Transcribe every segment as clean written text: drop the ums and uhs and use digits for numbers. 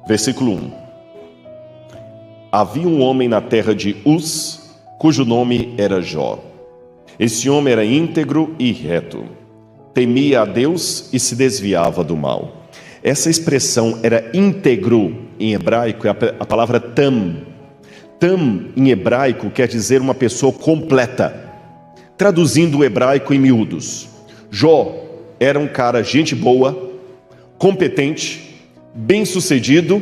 Versículo 1. Havia um homem na terra de Uz, cujo nome era Jó. Esse homem era íntegro e reto, temia a Deus e se desviava do mal. Essa expressão era íntegro em hebraico, é a palavra tam. Tam em hebraico quer dizer uma pessoa completa. Traduzindo o hebraico em miúdos, Jó era um cara gente boa, competente, bem-sucedido,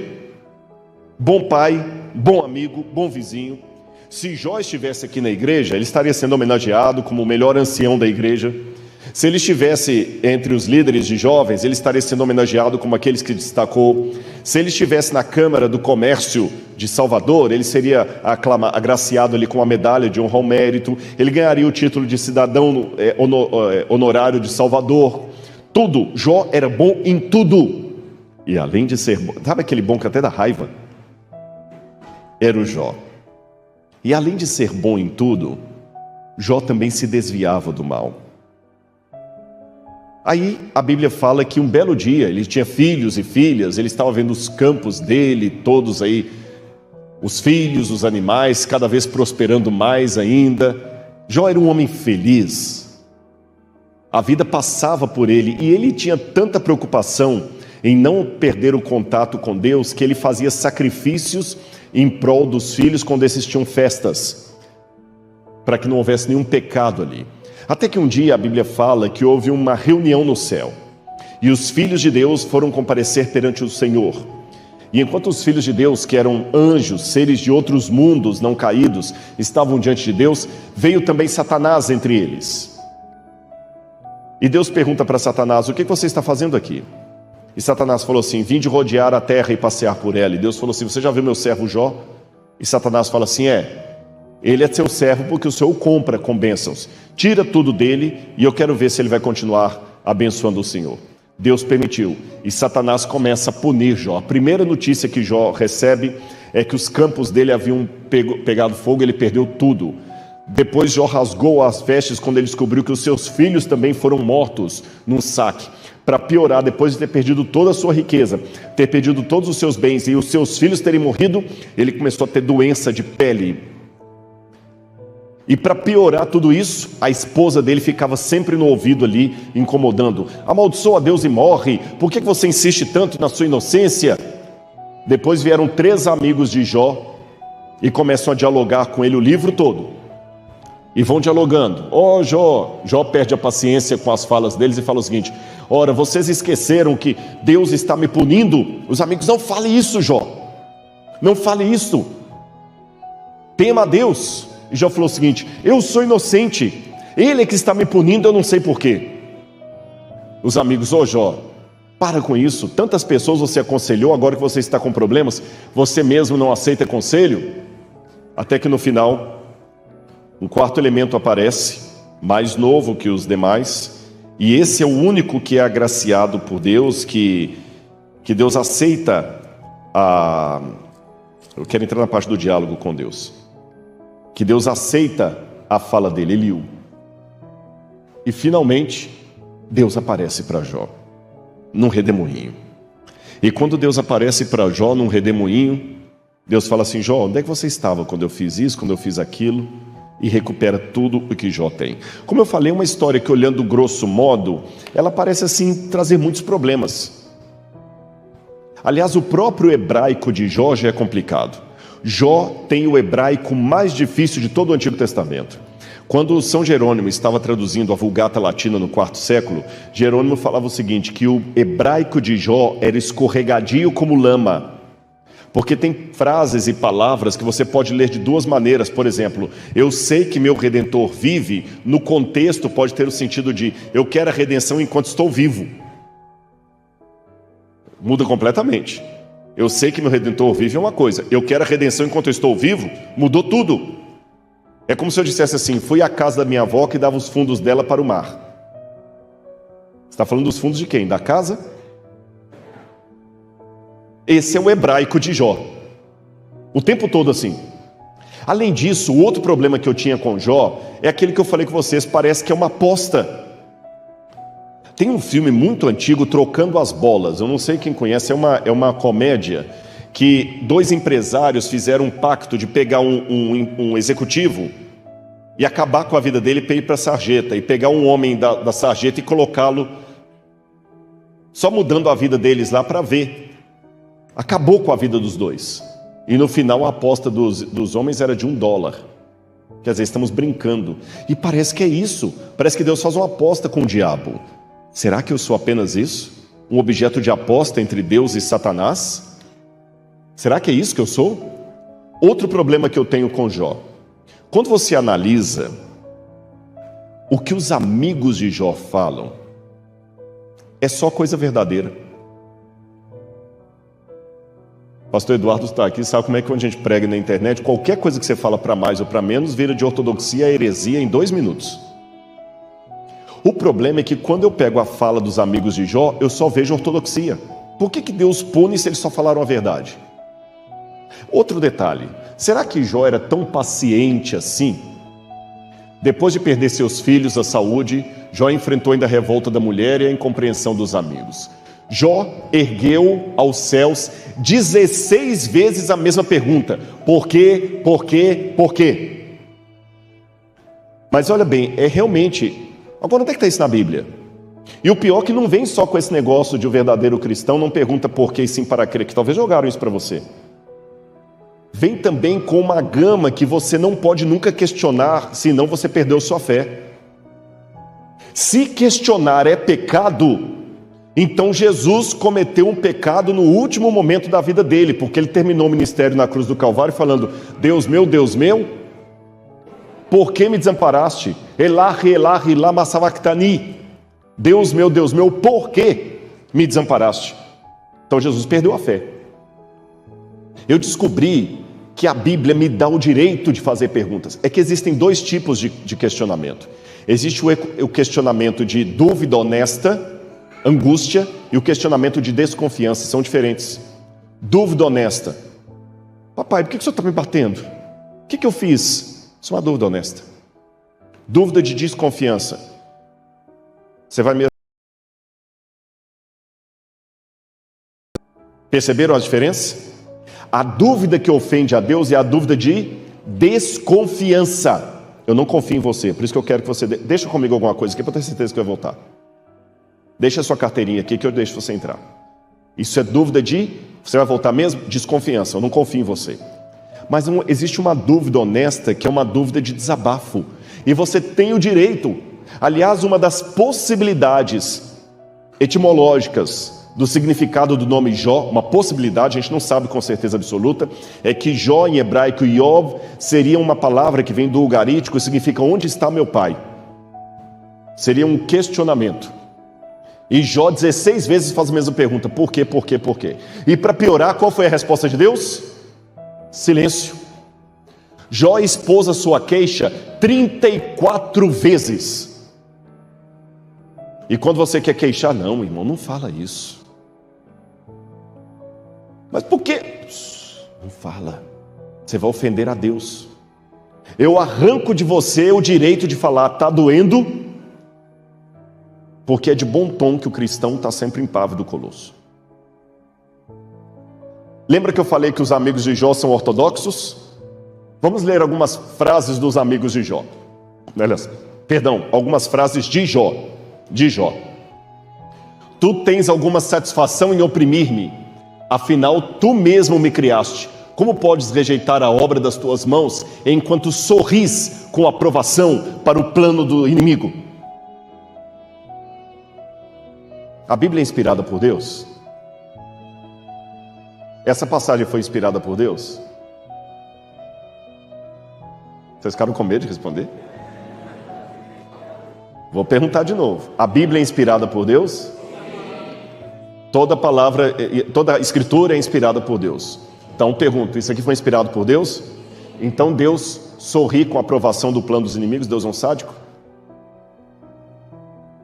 bom pai, bom amigo, bom vizinho. Se Jó estivesse aqui na igreja, ele estaria sendo homenageado como o melhor ancião da igreja. Se ele estivesse entre os líderes de jovens, ele estaria sendo homenageado como aqueles que destacou. Se ele estivesse na Câmara do Comércio de Salvador, ele seria agraciado ali com a medalha de honra ao mérito. Ele ganharia o título de cidadão honorário de Salvador. Tudo. Jó era bom em tudo. E além de ser bom, sabe aquele bom que até dá raiva? Era o Jó. E além de ser bom em tudo, Jó também se desviava do mal. Aí a Bíblia fala que um belo dia, ele tinha filhos e filhas, ele estava vendo os campos dele, todos aí, os filhos, os animais, cada vez prosperando mais ainda. Jó era um homem feliz, a vida passava por ele, e ele tinha tanta preocupação em não perder o contato com Deus, que ele fazia sacrifícios em prol dos filhos quando esses tinham festas, para que não houvesse nenhum pecado ali. Até que um dia a Bíblia fala que houve uma reunião no céu, e os filhos de Deus foram comparecer perante o Senhor. E enquanto os filhos de Deus, que eram anjos, seres de outros mundos não caídos, estavam diante de Deus, veio também Satanás entre eles. E Deus pergunta para Satanás: o que você está fazendo aqui? E Satanás falou assim: vim de rodear a terra e passear por ela. E Deus falou assim: você já viu meu servo Jó? E Satanás fala assim: ele é seu servo porque o Senhor o compra com bênçãos. Tira tudo dele e eu quero ver se ele vai continuar abençoando o Senhor. Deus permitiu. E Satanás começa a punir Jó. A primeira notícia que Jó recebe é que os campos dele haviam pegado fogo, ele perdeu tudo. Depois Jó rasgou as vestes quando ele descobriu que os seus filhos também foram mortos num saque. Para piorar, depois de ter perdido toda a sua riqueza, ter perdido todos os seus bens e os seus filhos terem morrido, ele começou a ter doença de pele. E para piorar tudo isso, a esposa dele ficava sempre no ouvido ali, incomodando: amaldiçoa a Deus e morre, por que você insiste tanto na sua inocência? Depois vieram 3 amigos de Jó e começam a dialogar com ele o livro todo. E vão dialogando. Jó perde a paciência com as falas deles e fala o seguinte: ora, vocês esqueceram que Deus está me punindo? Os amigos: não fale isso, Jó, não fale isso, tema a Deus. E Jó falou o seguinte: eu sou inocente, ele é que está me punindo, eu não sei porquê. Os amigos: Jó, para com isso, tantas pessoas você aconselhou, agora que você está com problemas, você mesmo não aceita conselho? Até que no final, um 4º elemento aparece, mais novo que os demais, e esse é o único que é agraciado por Deus, que Deus aceita eu quero entrar na parte do diálogo com Deus, que Deus aceita a fala dele, Eliú. E finalmente, Deus aparece para Jó, num redemoinho. E quando Deus aparece para Jó num redemoinho, Deus fala assim: Jó, onde é que você estava quando eu fiz isso, quando eu fiz aquilo? E recupera tudo o que Jó tem. Como eu falei, uma história que, olhando grosso modo, ela parece assim trazer muitos problemas. Aliás, o próprio hebraico de Jó já é complicado. Jó tem o hebraico mais difícil de todo o Antigo Testamento. Quando São Jerônimo estava traduzindo a Vulgata Latina no 4º século, Jerônimo falava o seguinte, que o hebraico de Jó era escorregadio como lama. Porque tem frases e palavras que você pode ler de 2 maneiras. Por exemplo, eu sei que meu Redentor vive, no contexto pode ter o sentido de eu quero a redenção enquanto estou vivo. Muda completamente. Eu sei que meu Redentor vive é uma coisa, eu quero a redenção enquanto eu estou vivo, mudou tudo. É como se eu dissesse assim: fui à casa da minha avó que dava os fundos dela para o mar. Você está falando dos fundos de quem? Da casa? Esse é o hebraico de Jó, o tempo todo assim. Além disso, o outro problema que eu tinha com Jó é aquele que eu falei com vocês, parece que é uma aposta. Tem um filme muito antigo, Trocando as Bolas, eu não sei quem conhece, é uma comédia, que dois empresários fizeram um pacto de pegar um executivo e acabar com a vida dele para ir para a sarjeta, e pegar um homem da sarjeta e colocá-lo, só mudando a vida deles lá para ver. Acabou com a vida dos dois. E no final a aposta dos homens era de $1. Quer dizer, estamos brincando. E parece que é isso. Parece que Deus faz uma aposta com o diabo. Será que eu sou apenas isso? Um objeto de aposta entre Deus e Satanás? Será que é isso que eu sou? Outro problema que eu tenho com Jó. Quando você analisa o que os amigos de Jó falam, é só coisa verdadeira. Pastor Eduardo está aqui, sabe como é que quando a gente prega na internet, qualquer coisa que você fala para mais ou para menos, vira de ortodoxia a heresia em 2 minutos. O problema é que quando eu pego a fala dos amigos de Jó, eu só vejo ortodoxia. Por que Deus pune se eles só falaram a verdade? Outro detalhe, será que Jó era tão paciente assim? Depois de perder seus filhos, a saúde, Jó enfrentou ainda a revolta da mulher e a incompreensão dos amigos. Jó ergueu aos céus 16 vezes a mesma pergunta: por quê, por quê, por quê? Mas olha bem, é realmente... Agora, onde é que está isso na Bíblia? E o pior é que não vem só com esse negócio de o verdadeiro cristão não pergunta por quê e sim para crer, que talvez jogaram isso para você. Vem também com uma gama que você não pode nunca questionar, senão você perdeu sua fé. Se questionar é pecado, então Jesus cometeu um pecado no último momento da vida dele, porque ele terminou o ministério na cruz do Calvário falando: Deus meu, por que me desamparaste? Elahi, Elahi, lama sabachthani. Deus meu, por que me desamparaste? Então Jesus perdeu a fé. Eu descobri que a Bíblia me dá o direito de fazer perguntas. É que existem 2 tipos de questionamento. Existe o questionamento de dúvida honesta, angústia, e o questionamento de desconfiança. São diferentes. Dúvida honesta: papai, por que o senhor está me batendo? O que eu fiz? Isso é uma dúvida honesta. Dúvida de desconfiança: você vai mesmo... Perceberam a diferença? A dúvida que ofende a Deus é a dúvida de desconfiança. Eu não confio em você, por isso que eu quero que você... Deixa comigo alguma coisa aqui para ter certeza que eu vou voltar. Deixa a sua carteirinha aqui que eu deixo você entrar. Isso é dúvida de... Você vai voltar mesmo? Desconfiança, eu não confio em você. Mas existe uma dúvida honesta, que é uma dúvida de desabafo. E você tem o direito. Aliás, uma das possibilidades etimológicas do significado do nome Jó, uma possibilidade, a gente não sabe com certeza absoluta, é que Jó em hebraico, Yov, seria uma palavra que vem do ugarítico e significa onde está meu pai. Seria um questionamento. E Jó 16 vezes faz a mesma pergunta: por quê, por quê, por quê? E para piorar, qual foi a resposta de Deus? Silêncio. Jó expôs a sua queixa 34 vezes. E quando você quer queixar, não, irmão, não fala isso. Mas por quê? Não fala. Você vai ofender a Deus. Eu arranco de você o direito de falar: está doendo, porque é de bom tom que o cristão está sempre impávido do colosso. Lembra que eu falei que os amigos de Jó são ortodoxos? Vamos ler algumas frases dos amigos de Jó. Algumas frases de Jó. Tu tens alguma satisfação em oprimir-me, afinal tu mesmo me criaste. Como podes rejeitar a obra das tuas mãos, enquanto sorris com aprovação para o plano do inimigo? A Bíblia é inspirada por Deus? Essa passagem foi inspirada por Deus? Vocês ficaram com medo de responder? Vou perguntar de novo. A Bíblia é inspirada por Deus? Toda palavra, toda escritura é inspirada por Deus. Então pergunto, isso aqui foi inspirado por Deus? Então Deus sorri com a aprovação do plano dos inimigos? Deus é um sádico?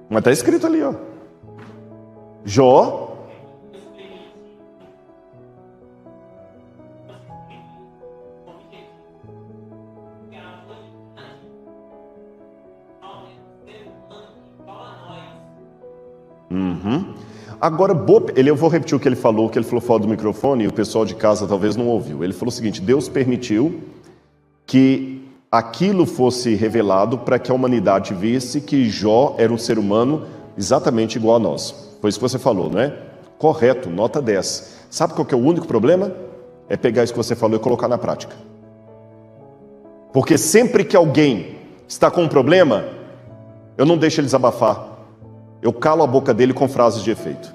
Mas está escrito ali, ó. Jó. Agora, eu vou repetir o que ele falou fora do microfone, e o pessoal de casa talvez não ouviu. Ele falou o seguinte: Deus permitiu que aquilo fosse revelado para que a humanidade visse que Jó era um ser humano exatamente igual a nós. Foi isso que você falou, não é? Correto, nota 10. Sabe qual que é o único problema? É pegar isso que você falou e colocar na prática. Porque sempre que alguém está com um problema, eu não deixo ele desabafar. Eu calo a boca dele com frases de efeito.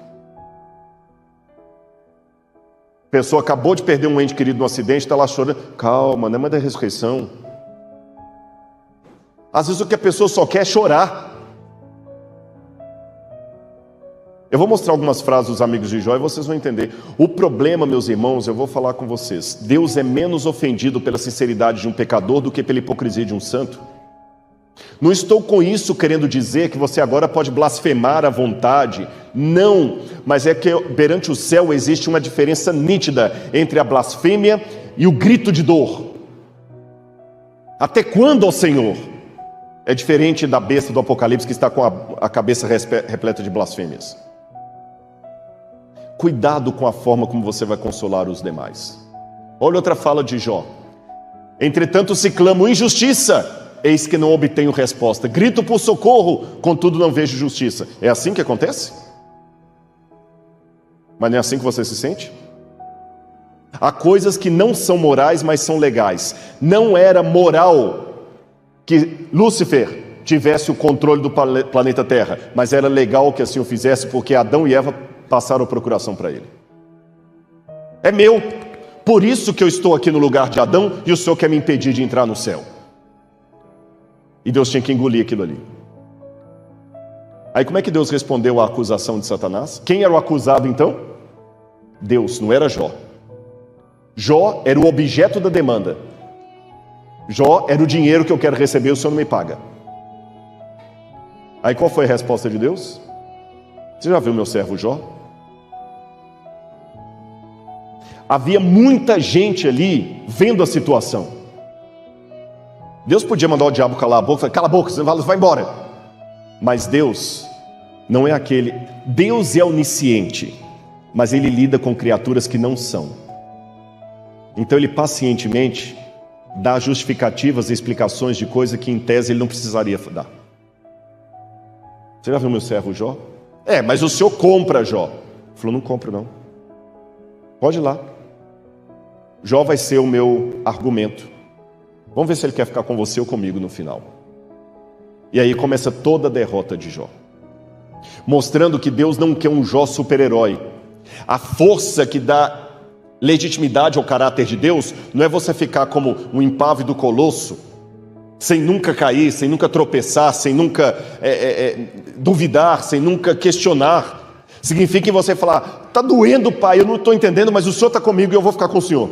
A pessoa acabou de perder um ente querido no acidente, está lá chorando. Calma, não é mais da ressurreição. Às vezes o que a pessoa só quer é chorar. Eu vou mostrar algumas frases dos amigos de Jó e vocês vão entender. O problema, meus irmãos, eu vou falar com vocês. Deus é menos ofendido pela sinceridade de um pecador do que pela hipocrisia de um santo. Não estou com isso querendo dizer que você agora pode blasfemar à vontade. Não, mas é que perante o céu existe uma diferença nítida entre a blasfêmia e o grito de dor. Até quando, ó Senhor? É diferente da besta do Apocalipse que está com a cabeça repleta de blasfêmias. Cuidado com a forma como você vai consolar os demais. Olha outra fala de Jó. Entretanto se clamo injustiça, eis que não obtenho resposta. Grito por socorro, contudo não vejo justiça. É assim que acontece? Mas não é assim que você se sente? Há coisas que não são morais, mas são legais. Não era moral que Lúcifer tivesse o controle do planeta Terra, mas era legal que assim o fizesse, porque Adão e Eva passaram a procuração para ele. É meu, por isso que eu estou aqui no lugar de Adão e o Senhor quer me impedir de entrar no céu. E Deus tinha que engolir aquilo ali. Aí como é que Deus respondeu à acusação de Satanás? Quem era o acusado então? Deus, não era Jó. Jó era o objeto da demanda. Jó era o dinheiro que eu quero receber, o Senhor não me paga. Aí qual foi a resposta de Deus? Você já viu meu servo Jó? Havia muita gente ali vendo a situação. Deus podia mandar o diabo calar a boca, cala a boca, você vai embora. Mas Deus não é aquele. Deus é onisciente, mas Ele lida com criaturas que não são. Então Ele pacientemente dá justificativas e explicações de coisa que em tese Ele não precisaria dar. Você já viu meu servo Jó? Mas o senhor compra Jó. Ele falou, não compro não. Pode ir lá. Jó vai ser o meu argumento. Vamos ver se ele quer ficar com você ou comigo no final. E aí começa toda a derrota de Jó, mostrando que Deus não quer um Jó super-herói. A força que dá legitimidade ao caráter de Deus não é você ficar como um impávido colosso, sem nunca cair, sem nunca tropeçar, sem nunca duvidar, sem nunca questionar. Significa em você falar, está doendo, pai, eu não estou entendendo, mas o Senhor está comigo e eu vou ficar com o Senhor.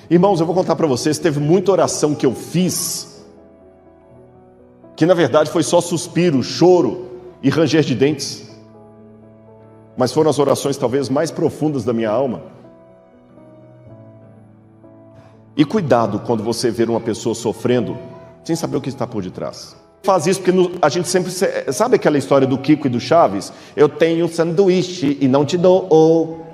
Irmãos, eu vou contar para vocês, teve muita oração que eu fiz, que na verdade foi só suspiro, choro e ranger de dentes, mas foram as orações talvez mais profundas da minha alma. E cuidado quando você ver uma pessoa sofrendo, sem saber o que está por detrás. Faz isso porque a gente sempre... Sabe aquela história do Kiko e do Chaves? Eu tenho um sanduíche e não te dou.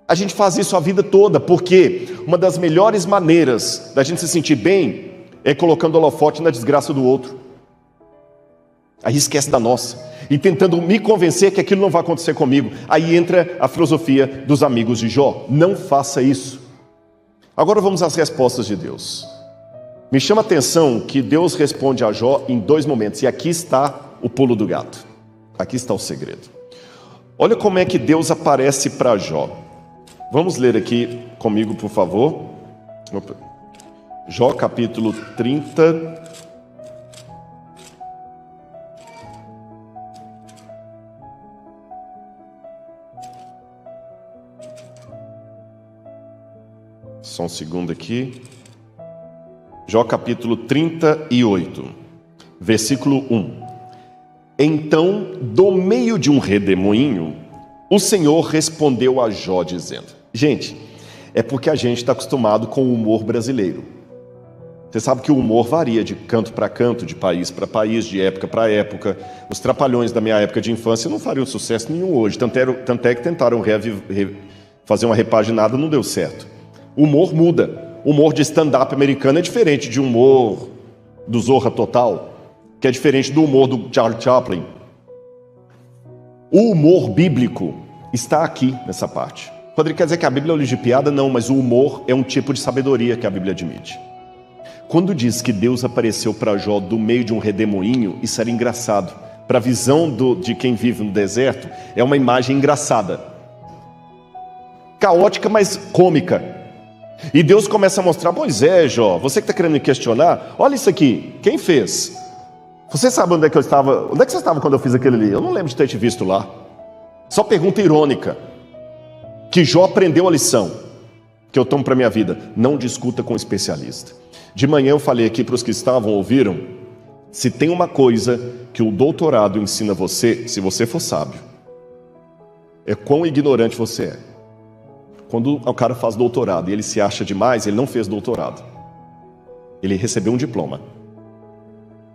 A gente faz isso a vida toda, porque uma das melhores maneiras da gente se sentir bem é colocando holofote na desgraça do outro. Aí esquece da nossa. E tentando me convencer que aquilo não vai acontecer comigo. Aí entra a filosofia dos amigos de Jó. Não faça isso. Agora vamos às respostas de Deus. Me chama a atenção que Deus responde a Jó em 2 momentos. E aqui está o pulo do gato. Aqui está o segredo. Olha como é que Deus aparece para Jó. Vamos ler aqui comigo, por favor. Jó capítulo 30. Só um segundo aqui. Jó capítulo 38, versículo 1. Então, do meio de um redemoinho, o Senhor respondeu a Jó dizendo... Gente, é porque a gente está acostumado com o humor brasileiro. Você sabe que o humor varia de canto para canto, de país para país, de época para época. Os Trapalhões da minha época de infância não fariam sucesso nenhum hoje. Tanto é que tentaram fazer uma repaginada, não deu certo. O humor muda. O humor de stand-up americano é diferente de humor do Zorra Total, que é diferente do humor do Charlie Chaplin. O humor bíblico está aqui nessa parte. Rodrigo, quer dizer que a Bíblia é um livro de piada? Não, mas o humor é um tipo de sabedoria que a Bíblia admite. Quando diz que Deus apareceu para Jó do meio de um redemoinho, isso era engraçado. Para a visão de quem vive no deserto, é uma imagem engraçada. Caótica, mas cômica. E Deus começa a mostrar: pois é, Jó, você que está querendo me questionar, olha isso aqui, quem fez? Você sabe onde é que eu estava? Onde é que você estava quando eu fiz aquele ali? Eu não lembro de ter te visto lá. Só pergunta irônica. Que Jó aprendeu a lição que eu tomo para a minha vida: não discuta com um especialista. De manhã eu falei aqui para os que estavam, ouviram? Se tem uma coisa que o doutorado ensina você, se você for sábio, é quão ignorante você é. Quando o cara faz doutorado e ele se acha demais, ele não fez doutorado. Ele recebeu um diploma.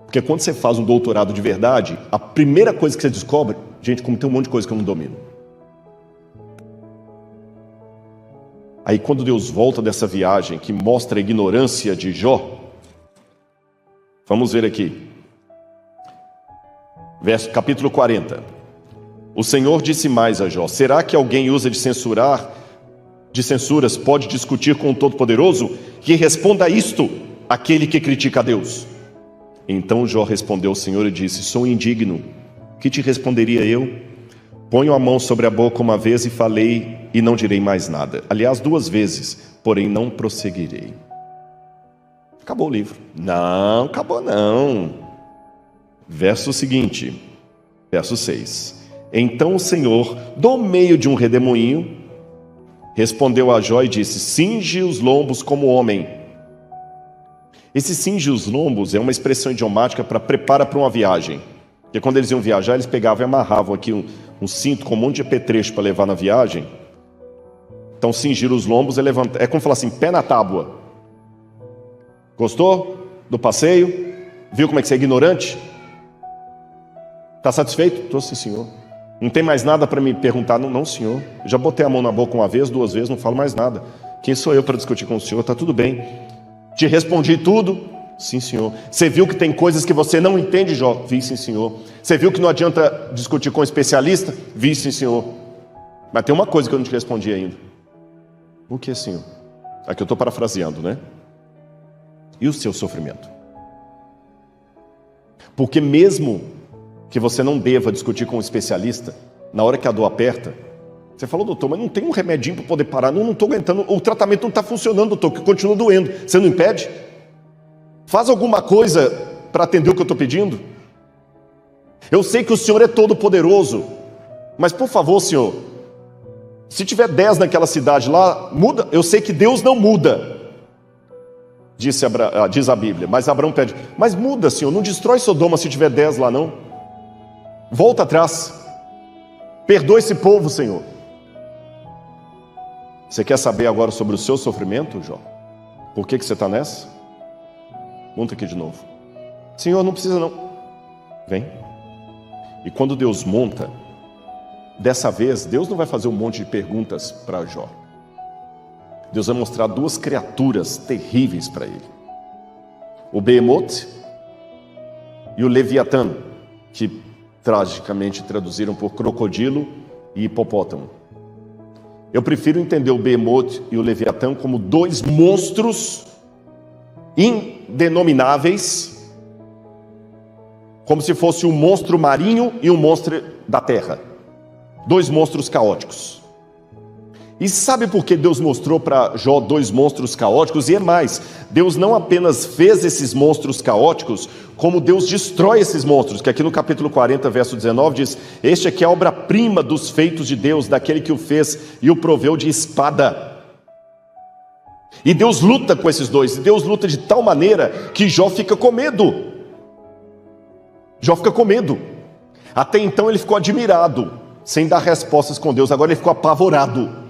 Porque quando você faz um doutorado de verdade, a primeira coisa que você descobre: gente, como tem um monte de coisa que eu não domino. Aí quando Deus volta dessa viagem que mostra a ignorância de Jó, vamos ver aqui. Capítulo 40. O Senhor disse mais a Jó: será que alguém usa de censuras pode discutir com o Todo-Poderoso? Que responda isto aquele que critica a Deus. Então Jó respondeu ao Senhor e disse: sou indigno, que te responderia eu? Ponho a mão sobre a boca uma vez e falei, e não direi mais nada. Aliás, 2 vezes, porém não prosseguirei. Acabou o livro. Não, acabou não. Verso seguinte, verso 6. Então o Senhor, do meio de um redemoinho, respondeu a Jó e disse: cinge os lombos como homem. Esse cinge os lombos é uma expressão idiomática para prepara para uma viagem. Porque quando eles iam viajar, eles pegavam e amarravam aqui um cinto com um monte de apetrecho para levar na viagem. Então cingir os lombos é levantar, é como falar assim: pé na tábua. Gostou do passeio? Viu como é que você é ignorante? Está satisfeito? Estou, sim, senhor. Não tem mais nada para me perguntar? Não, não, senhor. Eu já botei a mão na boca uma vez, 2 vezes, não falo mais nada. Quem sou eu para discutir com o senhor? Está tudo bem. Te respondi tudo? Sim, senhor. Você viu que tem coisas que você não entende, Jó? Vi, sim, senhor. Você viu que não adianta discutir com um especialista? Vi, sim, senhor. Mas tem uma coisa que eu não te respondi ainda. O que, senhor? Aqui eu estou parafraseando, né? E o seu sofrimento? Porque mesmo que você não deva discutir com um especialista, na hora que a dor aperta, você falou: doutor, mas não tem um remedinho para poder parar? Não estou aguentando, o tratamento não está funcionando, doutor, que continua doendo. Você não impede? Faz alguma coisa para atender o que eu estou pedindo? Eu sei que o Senhor é todo poderoso, mas por favor, Senhor, se tiver 10 naquela cidade lá, muda. Eu sei que Deus não muda, diz a Bíblia, mas Abraão pede: mas muda, Senhor, não destrói Sodoma se tiver 10 lá não. Volta atrás, perdoa esse povo, Senhor. Você quer saber agora sobre o seu sofrimento, Jó? Por que você está nessa? Monta aqui de novo. Senhor, não precisa não. Vem. E quando Deus monta, dessa vez, Deus não vai fazer um monte de perguntas para Jó. Deus vai mostrar 2 criaturas terríveis para ele: o Behemoth e o Leviatã, que tragicamente traduziram por crocodilo e hipopótamo. Eu prefiro entender o Behemoth e o Leviatã como 2 monstros indenomináveis, como se fosse um monstro marinho e um monstro da terra. 2 monstros caóticos. E sabe por que Deus mostrou para Jó 2 monstros caóticos? E é mais, Deus não apenas fez esses monstros caóticos, como Deus destrói esses monstros, que aqui no capítulo 40, verso 19 diz: este aqui é a obra-prima dos feitos de Deus, daquele que o fez e o proveu de espada. E Deus luta com esses 2, e Deus luta de tal maneira que Jó fica com medo. Jó fica com medo. Até então ele ficou admirado, sem dar respostas com Deus. Agora ele ficou apavorado.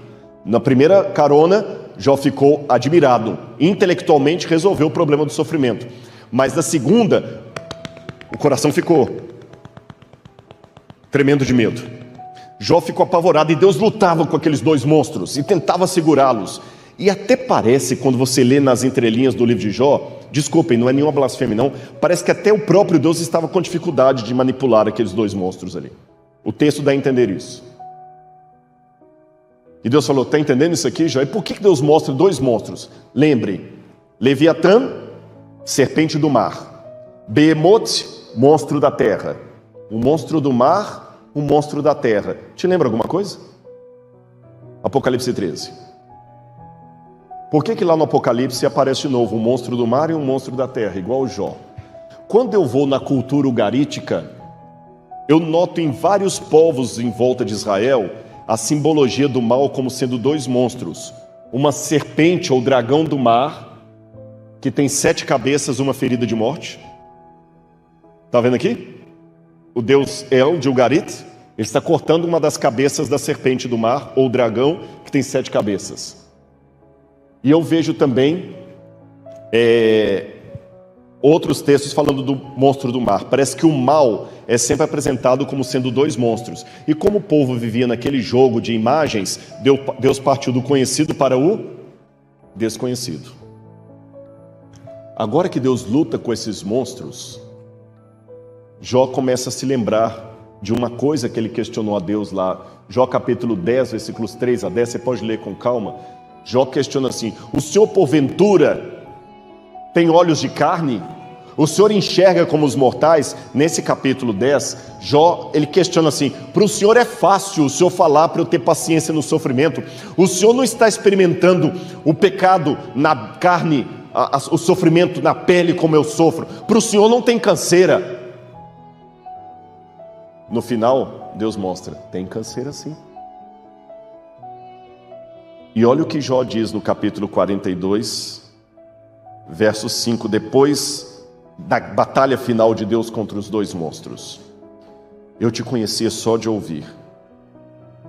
Na primeira carona, Jó ficou admirado. Intelectualmente resolveu o problema do sofrimento. Mas na segunda, o coração ficou tremendo de medo. Jó ficou apavorado e Deus lutava com aqueles dois monstros e tentava segurá-los. E até parece, quando você lê nas entrelinhas do livro de Jó, desculpem, não é nenhuma blasfêmia não, parece que até o próprio Deus estava com dificuldade de manipular aqueles dois monstros ali. O texto dá a entender isso. E Deus falou, está entendendo isso aqui, Jó? E por que Deus mostra dois monstros? Lembre, Leviatã, serpente do mar. Behemoth, monstro da terra. Um monstro do mar, um monstro da terra. Te lembra alguma coisa? Apocalipse 13. Por que lá no Apocalipse aparece de novo um monstro do mar e um monstro da terra, igual o Jó? Quando eu vou na cultura ugarítica, eu noto em vários povos em volta de Israel a simbologia do mal como sendo dois monstros. Uma serpente ou dragão do mar, que tem 7 cabeças, uma ferida de morte. Está vendo aqui? O deus El de Ugarit, ele está cortando uma das cabeças da serpente do mar, ou dragão, que tem 7 cabeças. E eu vejo também outros textos falando do monstro do mar. Parece que o mal é sempre apresentado como sendo dois monstros. E como o povo vivia naquele jogo de imagens, Deus partiu do conhecido para o desconhecido. Agora que Deus luta com esses monstros, Jó começa a se lembrar de uma coisa que ele questionou a Deus lá. Jó capítulo 10, versículos 3 a 10, você pode ler com calma. Jó questiona assim, o Senhor porventura tem olhos de carne? O Senhor enxerga como os mortais? Nesse capítulo 10, Jó, ele questiona assim, para o Senhor é fácil o Senhor falar para eu ter paciência no sofrimento? O Senhor não está experimentando o pecado na carne, o sofrimento na pele como eu sofro? Para o Senhor não tem canseira? No final, Deus mostra, tem canseira sim. E olha o que Jó diz no capítulo 42, verso 5, depois da batalha final de Deus contra os dois monstros. Eu te conhecia só de ouvir,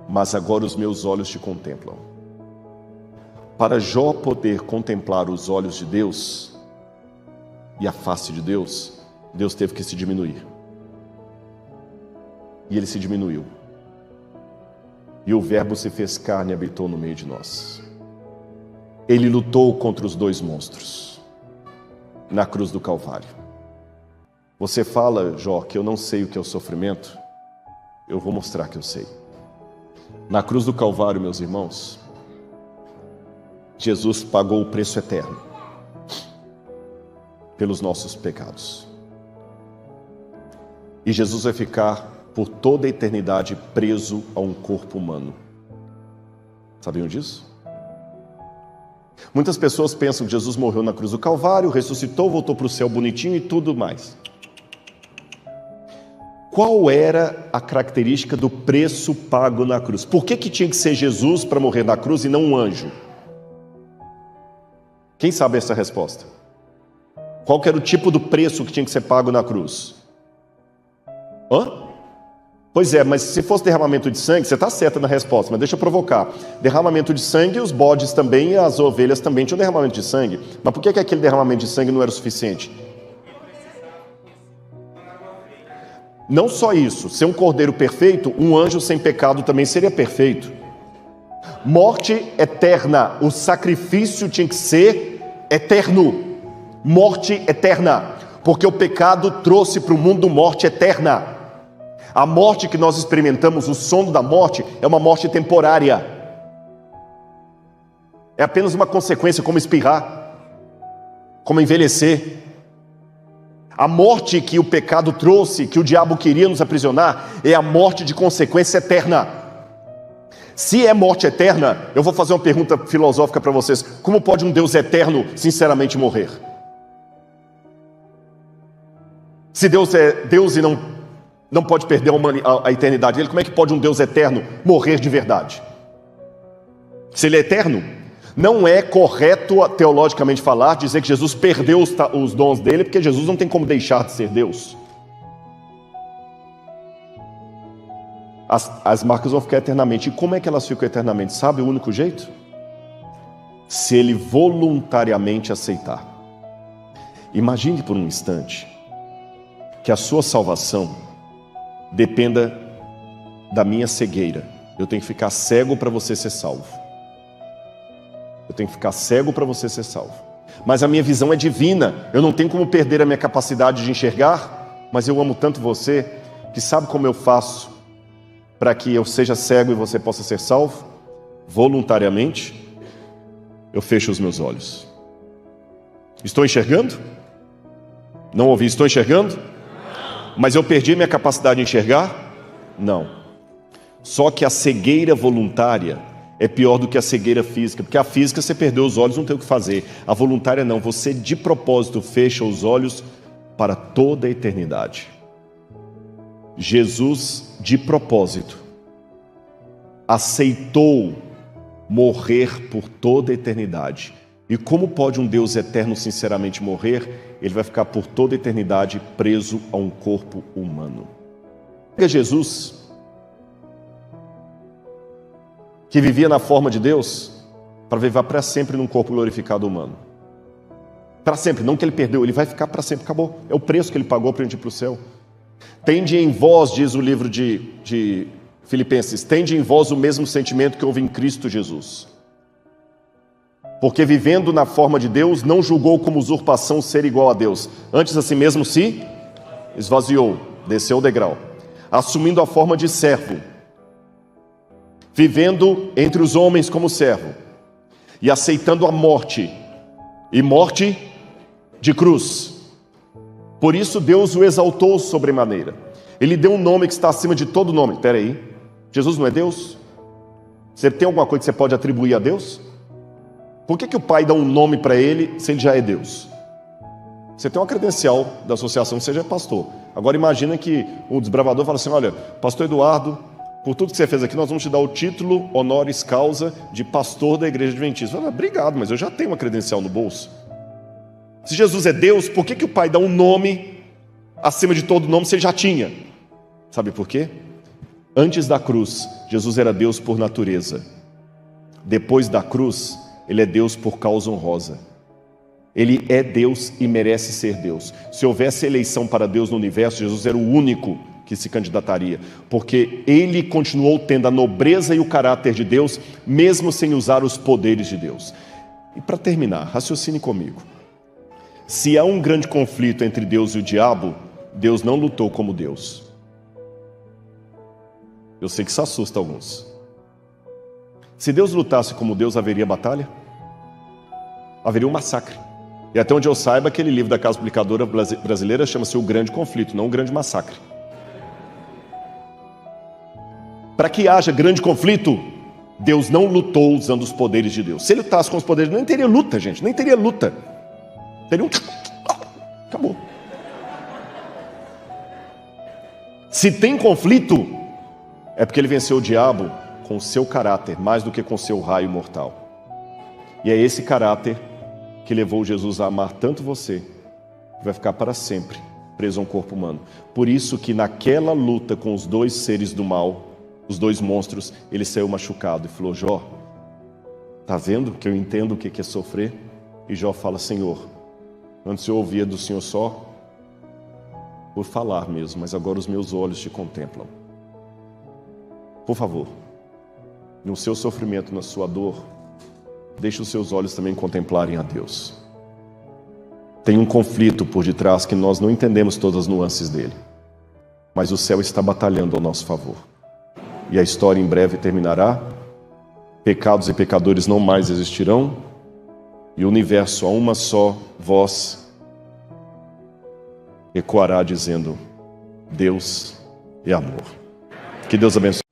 mas agora os meus olhos te contemplam. Para Jó poder contemplar os olhos de Deus e a face de Deus, Deus teve que se diminuir. E ele se diminuiu. E o Verbo se fez carne e habitou no meio de nós. Ele lutou contra os dois monstros na cruz do Calvário. Você fala, Jó, que eu não sei o que é o sofrimento. Eu vou mostrar que eu sei. Na cruz do Calvário, meus irmãos, Jesus pagou o preço eterno pelos nossos pecados. E Jesus vai ficar por toda a eternidade preso a um corpo humano. Sabiam disso? Muitas pessoas pensam que Jesus morreu na cruz do Calvário, ressuscitou, voltou para o céu bonitinho e tudo mais. Qual era a característica do preço pago na cruz? Por que tinha que ser Jesus para morrer na cruz e não um anjo? Quem sabe essa resposta? Qual que era o tipo do preço que tinha que ser pago na cruz? Pois é, mas se fosse derramamento de sangue, você está certa na resposta, mas deixa eu provocar. Derramamento de sangue, os bodes também e as ovelhas também tinham derramamento de sangue. Mas por que aquele derramamento de sangue não era o suficiente? Não só isso, ser um cordeiro perfeito, um anjo sem pecado também seria perfeito. Morte eterna, o sacrifício tinha que ser eterno. Morte eterna, porque o pecado trouxe para o mundo morte eterna. A morte que nós experimentamos, o sono da morte, é uma morte temporária. É apenas uma consequência, como espirrar, como envelhecer. A morte que o pecado trouxe, que o diabo queria nos aprisionar, é a morte de consequência eterna. Se é morte eterna, eu vou fazer uma pergunta filosófica para vocês. Como pode um Deus eterno, sinceramente, morrer? Se Deus é Deus e não pode perder a eternidade dele, como é que pode um Deus eterno morrer de verdade? Se ele é eterno, não é correto teologicamente falar, dizer que Jesus perdeu os dons dele, porque Jesus não tem como deixar de ser Deus. As marcas vão ficar eternamente. E como é que elas ficam eternamente? Sabe o único jeito? se ele voluntariamente aceitar. Imagine por um instante que a sua salvação dependa da minha cegueira. Eu tenho que ficar cego para você ser salvo. Eu tenho que ficar cego para você ser salvo. Mas a minha visão é divina. Eu não tenho como perder a minha capacidade de enxergar, mas eu amo tanto você que sabe como eu faço para que eu seja cego e você possa ser salvo? Voluntariamente, eu fecho os meus olhos. Estou enxergando? Não ouvi, estou enxergando? Mas eu perdi minha capacidade de enxergar? Não. Só que a cegueira voluntária é pior do que a cegueira física, porque a física você perdeu os olhos, não tem o que fazer. A voluntária não, você de propósito fecha os olhos para toda a eternidade. Jesus, de propósito, aceitou morrer por toda a eternidade. E como pode um Deus eterno sinceramente morrer? Ele vai ficar por toda a eternidade preso a um corpo humano. Pega Jesus, que vivia na forma de Deus, para viver para sempre num corpo glorificado humano. Para sempre, não que ele perdeu, ele vai ficar para sempre, acabou. É o preço que ele pagou para a gente ir para o céu. Tende em vós, diz o livro de Filipenses, tende em vós o mesmo sentimento que houve em Cristo Jesus. Porque vivendo na forma de Deus, não julgou como usurpação ser igual a Deus. Antes a si mesmo se esvaziou, desceu o degrau, assumindo a forma de servo, vivendo entre os homens como servo, e aceitando a morte, e morte de cruz. Por isso Deus o exaltou sobremaneira. Ele deu um nome que está acima de todo nome. Espera aí, Jesus não é Deus? Você tem alguma coisa que você pode atribuir a Deus? Por que o Pai dá um nome para ele se ele já é Deus? Você tem uma credencial da associação que você já é pastor. Agora imagina que o desbravador fala assim: olha, pastor Eduardo, por tudo que você fez aqui, nós vamos te dar o título honoris causa de pastor da igreja adventista. Fala, obrigado, mas eu já tenho uma credencial no bolso. Se Jesus é Deus, por que o Pai dá um nome acima de todo nome se ele já tinha? Sabe por quê? Antes da cruz, Jesus era Deus por natureza. Depois da cruz, ele é Deus por causa honrosa. Ele é Deus e merece ser Deus. Se houvesse eleição para Deus no universo, Jesus era o único que se candidataria, porque ele continuou tendo a nobreza e o caráter de Deus, mesmo sem usar os poderes de Deus. E para terminar, raciocine comigo. Se há um grande conflito entre Deus e o diabo, Deus não lutou como Deus. Eu sei que isso assusta alguns. Se Deus lutasse como Deus, haveria batalha? Haveria um massacre. E até onde eu saiba, aquele livro da Casa Publicadora Brasileira chama-se O Grande Conflito, não O Grande Massacre. Para que haja grande conflito, Deus não lutou usando os poderes de Deus. Se ele lutasse com os poderes, nem teria luta, gente, nem teria luta. Teria um... acabou. Se tem conflito, é porque ele venceu o diabo com o seu caráter, mais do que com o seu raio mortal. E é esse caráter que levou Jesus a amar tanto você, que vai ficar para sempre preso a um corpo humano. Por isso que naquela luta com os dois seres do mal, os dois monstros, ele saiu machucado e falou: Jó, tá vendo que eu entendo o que é sofrer? E Jó fala: Senhor, antes eu ouvia do Senhor só por falar mesmo, mas agora os meus olhos te contemplam. Por favor, no seu sofrimento, na sua dor, deixe os seus olhos também contemplarem a Deus. Tem um conflito por detrás que nós não entendemos todas as nuances dele, mas o céu está batalhando ao nosso favor. E a história em breve terminará, pecados e pecadores não mais existirão, e o universo a uma só voz ecoará dizendo: Deus é amor. Que Deus abençoe.